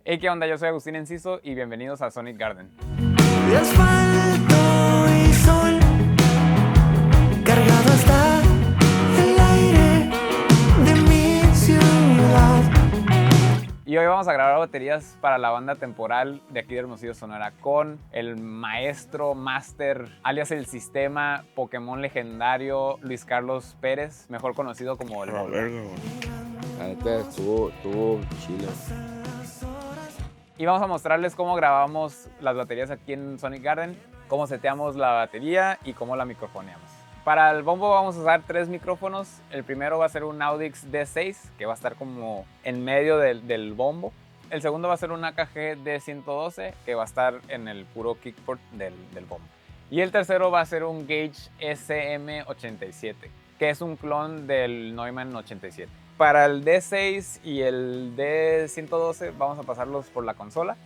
Hey, ¿qué onda? Yo soy Agustín Enciso y bienvenidos a Sonic Garden. De asfalto y sol, cargado está el aire de mi ciudad. Y hoy vamos a grabar baterías para la banda temporal de aquí de Hermosillo, Sonora, con el maestro, máster, alias el sistema, Pokémon legendario, Luis Carlos Pérez, mejor conocido como el A la Bolo. verga, güey. La neta estuvo chile. Y vamos a mostrarles cómo grabamos las baterías aquí en Sonic Garden, cómo seteamos la batería y cómo la microfoneamos. Para el bombo vamos a usar 3 micrófonos. El primero va a ser un Audix D6, que va a estar como en medio del bombo. El segundo va a ser un AKG D112, que va a estar en el puro kickport del bombo. Y el tercero va a ser un Gage SM87, que es un clon del Neumann 87. Para el D6 y el D112 vamos a pasarlos por la consola.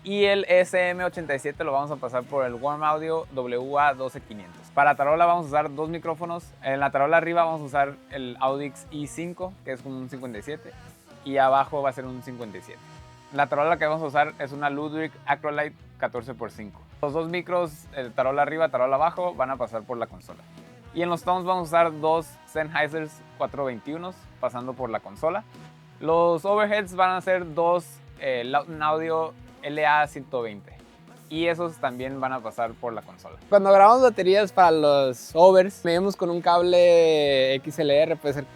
Y el SM87 lo vamos a pasar por el Warm Audio WA12500. Para tarola vamos a usar 2 micrófonos. En la tarola arriba vamos a usar el Audix i5, que es un 57. Y abajo va a ser un 57. La tarola que vamos a usar es una Ludwig Acrolite 14x5. Los 2 micros, el tarola arriba, tarola abajo, van a pasar por la consola. Y en los toms vamos a usar 2 Sennheisers 421 pasando por la consola. Los overheads van a ser 2 Lauten Audio LA120. Y esos también van a pasar por la consola. Cuando grabamos baterías para los overs, medimos con un cable XLR, puede ser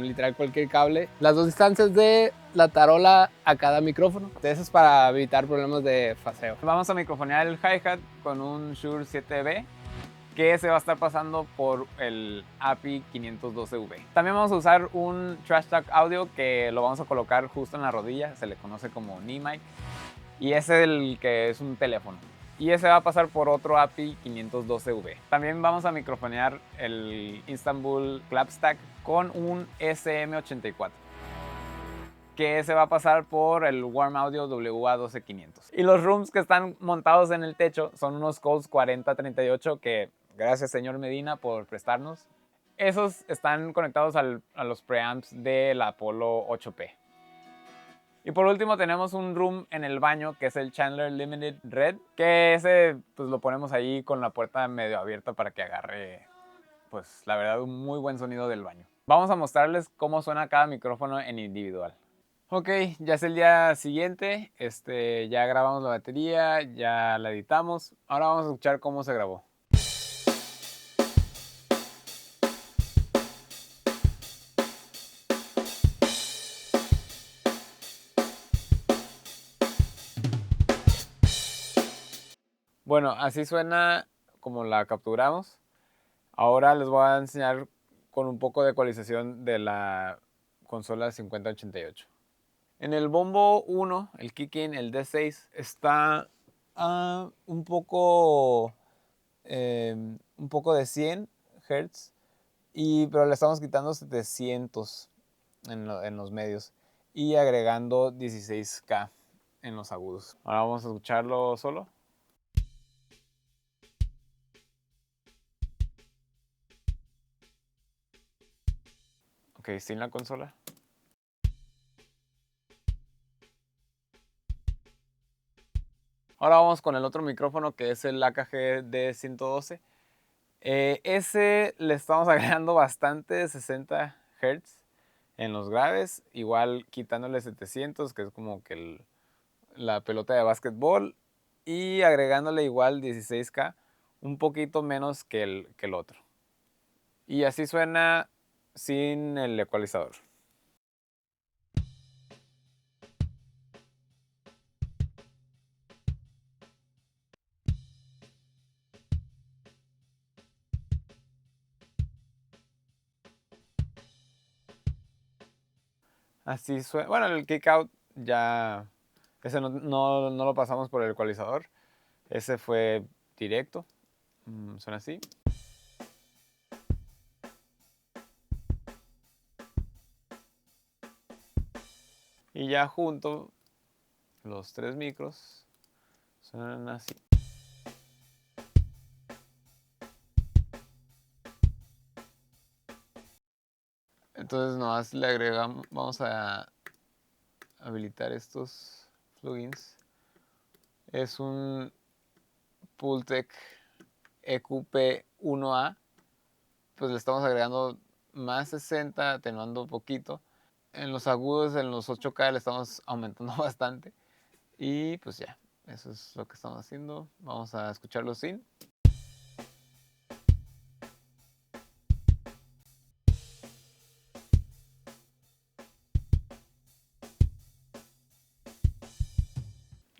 literal cualquier cable, las 2 distancias de la tarola a cada micrófono. Eso es para evitar problemas de faseo. Vamos a microfonear el hi-hat con un Shure 7B, que se va a estar pasando por el API 512V. También vamos a usar un Trash Talk Audio que lo vamos a colocar justo en la rodilla, se le conoce como knee mic. Y ese es el que es un teléfono. Y ese va a pasar por otro API 512V. También vamos a microfonear el Istanbul Clapstack con un SM84. Que ese va a pasar por el Warm Audio WA12500. Y los rooms que están montados en el techo son unos Coles 4038 que, gracias señor Medina por prestarnos. Esos están conectados a los preamps de la Apollo 8P. Y por último tenemos un room en el baño que es el Chandler Limited Red, que ese pues lo ponemos ahí con la puerta medio abierta para que agarre, pues la verdad, un muy buen sonido del baño. Vamos a mostrarles cómo suena cada micrófono en individual. Ok, ya es el día siguiente, ya grabamos la batería, ya la editamos. Ahora vamos a escuchar cómo se grabó. Bueno, así suena como la capturamos. Ahora les voy a enseñar con un poco de ecualización de la consola 5088. En el bombo 1, el kick-in, el D6, está un poco de 100 Hz, pero le estamos quitando 700 en los medios y agregando 16K en los agudos. Ahora vamos a escucharlo solo. Ok, sin la consola. Ahora vamos con el otro micrófono que es el AKG D112. Ese le estamos agregando bastante 60 Hz en los graves, igual quitándole 700, que es como que la pelota de básquetbol, y agregándole igual 16K, un poquito menos que el otro. Y así suena sin el ecualizador. Así suena. Bueno, el kick out ya, ese no lo pasamos por el ecualizador, ese fue directo. Suena así. Y ya junto los 3 micros suenan así. Entonces nomás le agregamos, vamos a habilitar estos plugins. Es un Pultec EQP1A. Pues le estamos agregando más 60, atenuando un poquito. En los agudos, en los 8K le estamos aumentando bastante. Y pues ya, eso es lo que estamos haciendo. Vamos a escucharlo sin.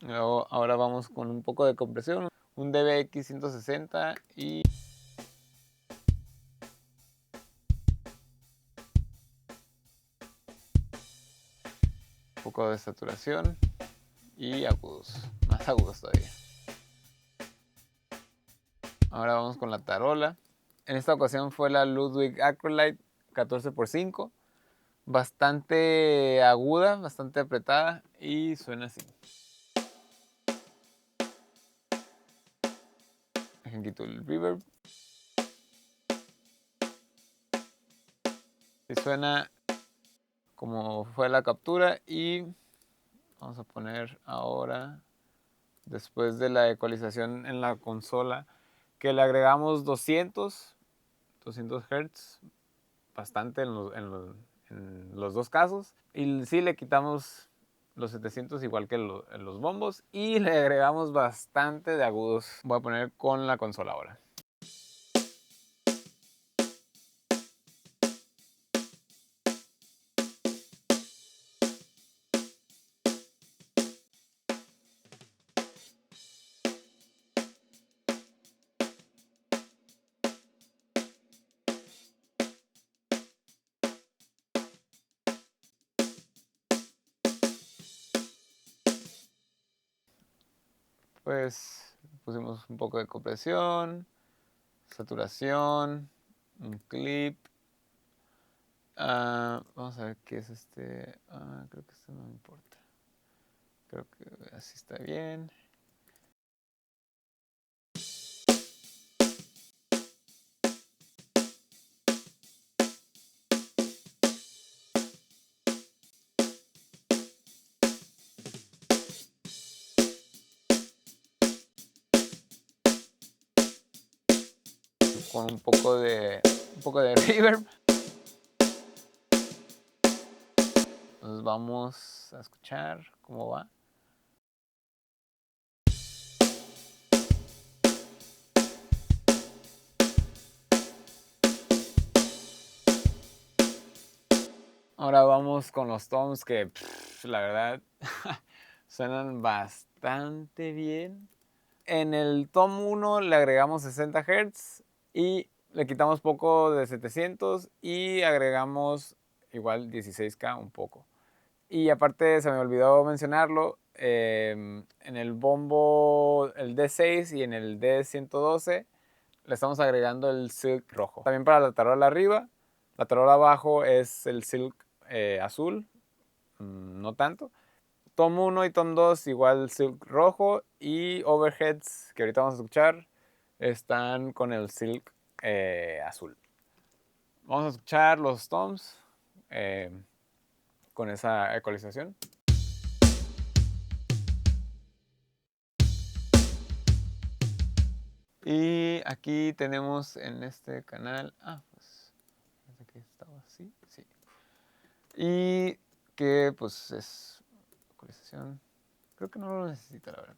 Luego, ahora vamos con un poco de compresión, un DBX 160 y un poco de saturación y agudos, más agudos todavía. Ahora vamos con la tarola. En esta ocasión fue la Ludwig Acrolite 14x5, bastante aguda, bastante apretada y suena así. Dejen quito el reverb. Y suena como fue la captura y vamos a poner ahora, después de la ecualización en la consola, que le agregamos 200 Hz, bastante en los dos casos. Y sí le quitamos los 700 igual que en los bombos y le agregamos bastante de agudos. Voy a poner con la consola ahora. Pues pusimos un poco de compresión, saturación, un clip. Vamos a ver qué es este. Creo que esto no me importa. Creo que así está bien. Con un poco de reverb. Entonces vamos a escuchar cómo va. Ahora vamos con los toms que la verdad suenan bastante bien. En el tom 1 le agregamos 60 Hz y le quitamos poco de 700 y agregamos igual 16K un poco. Y aparte se me olvidó mencionarlo, en el bombo, el D6 y en el D112 le estamos agregando el silk rojo. También para la tarola arriba, la tarola abajo es el silk azul, no tanto. Tom 1 y Tom 2 igual silk rojo y overheads que ahorita vamos a escuchar están con el silk azul. Vamos a escuchar los toms con esa ecualización. Y aquí tenemos en este canal, pues parece que estaba así, sí. Y que pues es ecualización, creo que no lo necesita la verdad.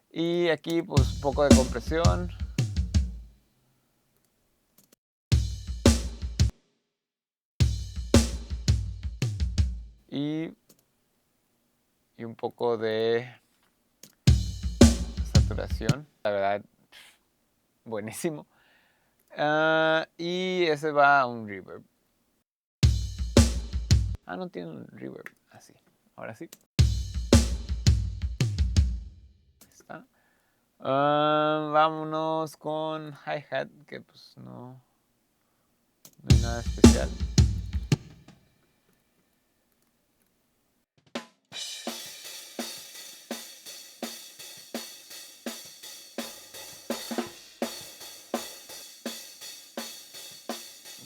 Y aquí pues un poco de compresión. Y un poco de saturación, la verdad, buenísimo. Y ese va a un reverb. No tiene un reverb, así, ahora sí. Está. Vámonos con hi-hat, que pues no hay nada especial.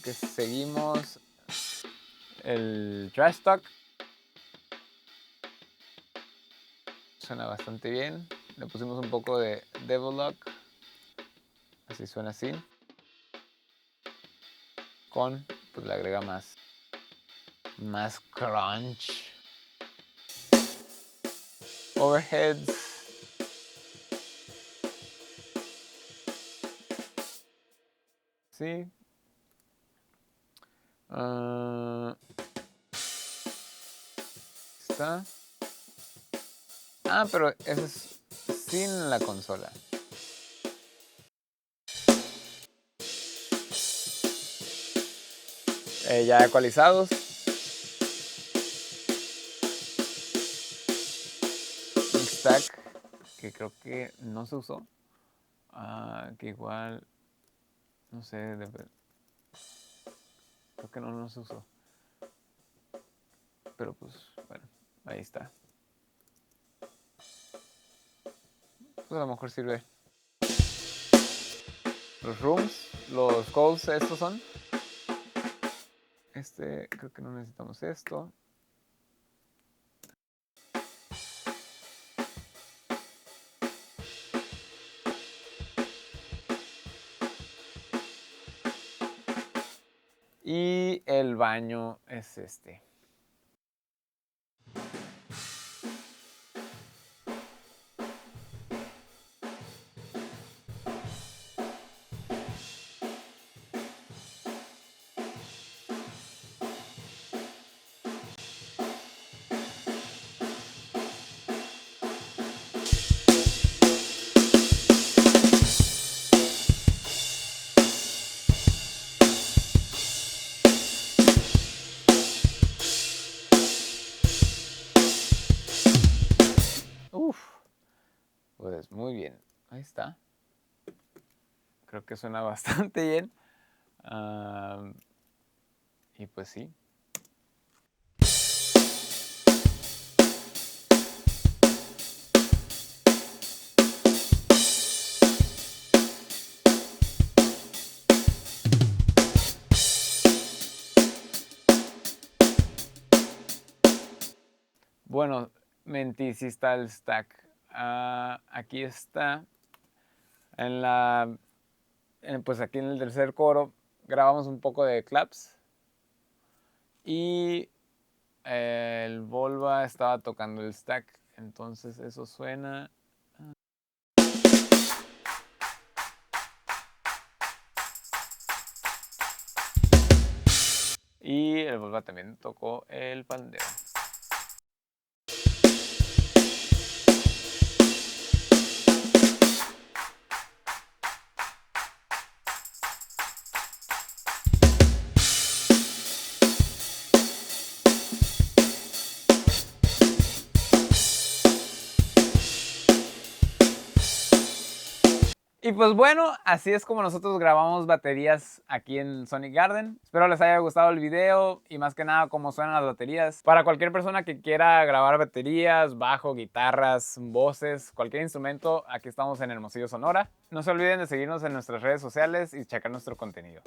Que seguimos el trash talk. suena bastante bien. Le pusimos un poco de Devil Lock. Así suena así. Pues le agrega más crunch. Overheads. Sí. Está. Pero ese es sin la consola. Ya ecualizados. Un stack que creo que no se usó. Que igual, no sé, creo que no se usó. Pero pues, bueno, ahí está. Pues a lo mejor sirve. Los rooms, los calls, estos son. Creo que no necesitamos esto. Y el baño es este. Pues muy bien, ahí está. Creo que suena bastante bien. Y pues sí. Bueno, mentí, sí está el stack. Aquí está. Pues aquí en el tercer coro grabamos un poco de claps. Y el Volva estaba tocando el stack. Entonces eso suena. Y el Volva también tocó el pandero. Y pues bueno, así es como nosotros grabamos baterías aquí en Sonic Garden. Espero les haya gustado el video y más que nada cómo suenan las baterías. Para cualquier persona que quiera grabar baterías, bajo, guitarras, voces, cualquier instrumento, aquí estamos en Hermosillo, Sonora. No se olviden de seguirnos en nuestras redes sociales y checar nuestro contenido.